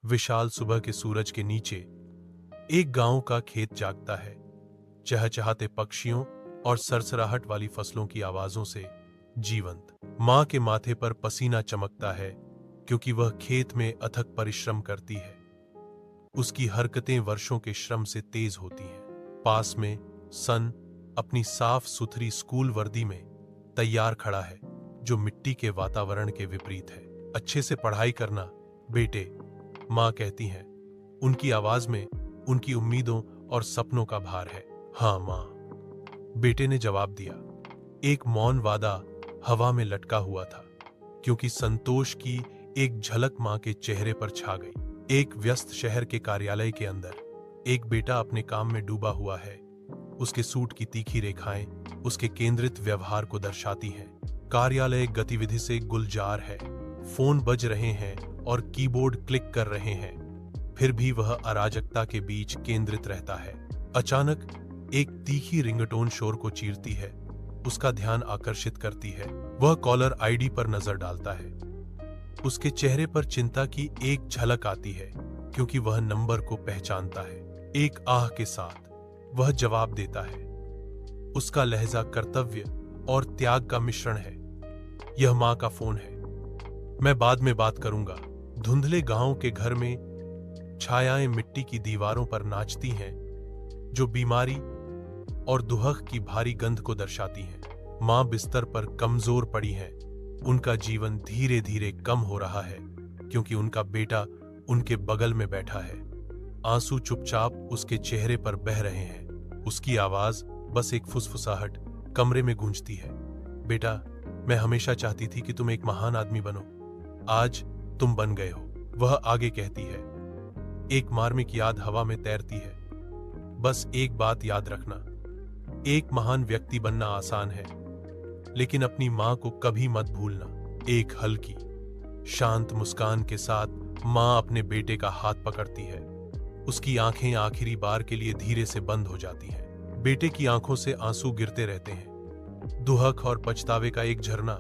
विशाल सुबह के सूरज के नीचे एक गांव का खेत जागता है, चहचहाते पक्षियों और सरसराहट वाली फसलों की आवाजों से जीवंत। मां के माथे पर पसीना चमकता है क्योंकि वह खेत में अथक परिश्रम करती है। उसकी हरकतें वर्षों के श्रम से तेज होती हैं। पास में सन अपनी साफ सुथरी स्कूल वर्दी में तैयार खड़ा है, जो मिट्टी के वातावरण के विपरीत है। अच्छे से पढ़ाई करना बेटे, मां कहती हैं। उनकी आवाज में उनकी उम्मीदों और सपनों का भार है। हाँ मां, बेटे ने जवाब दिया। एक मौन वादा हवा में लटका हुआ था, क्योंकि संतोष की एक झलक मां के चेहरे पर छा गई। एक व्यस्त शहर के कार्यालय के अंदर एक बेटा अपने काम में डूबा हुआ है। उसके सूट की तीखी रेखाएं उसके केंद्रित व्यवहार को दर्शाती हैं। कार्यालय गतिविधि से गुलजार है, फोन बज रहे हैं और कीबोर्ड क्लिक कर रहे हैं, फिर भी वह अराजकता के बीच केंद्रित रहता है। अचानक एक तीखी रिंगटोन शोर को चीरती है, उसका ध्यान आकर्षित करती है। वह कॉलर आईडी पर नजर डालता है। उसके चेहरे पर चिंता की एक झलक आती है, क्योंकि वह नंबर को पहचानता है। एक आह के साथ वह जवाब देता है। उसका लहजा कर्तव्य और त्याग का मिश्रण है। यह मां का फोन है। मैं बाद में बात करूंगा। धुंधले गांव के घर में छायाएं मिट्टी की दीवारों पर नाचती हैं, जो बीमारी और दुहक की भारी गंध को दर्शाती हैं। मां बिस्तर पर कमजोर पड़ी हैं। उनका जीवन धीरे धीरे कम हो रहा है, क्योंकि उनका बेटा उनके बगल में बैठा है। आंसू चुपचाप उसके चेहरे पर बह रहे हैं। उसकी आवाज बस एक फुसफुसाहट कमरे में गूंजती है। बेटा, मैं हमेशा चाहती थी कि तुम एक महान आदमी बनो। आज तुम बन गए हो, वह आगे कहती है। एक मार्मिक याद हवा में तैरती है। बस एक बात याद रखना, एक महान व्यक्ति बनना आसान है, लेकिन अपनी मां को कभी मत भूलना। एक हल्की, शांत मुस्कान के साथ मां अपने बेटे का हाथ पकड़ती है। उसकी आंखें आखिरी बार के लिए धीरे से बंद हो जाती हैं। बेटे की आंखों से आंसू गिरते रहते हैं, दुहक और पछतावे का एक झरना,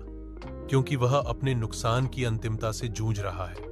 क्योंकि वह अपने नुकसान की अंतिमता से जूझ रहा है।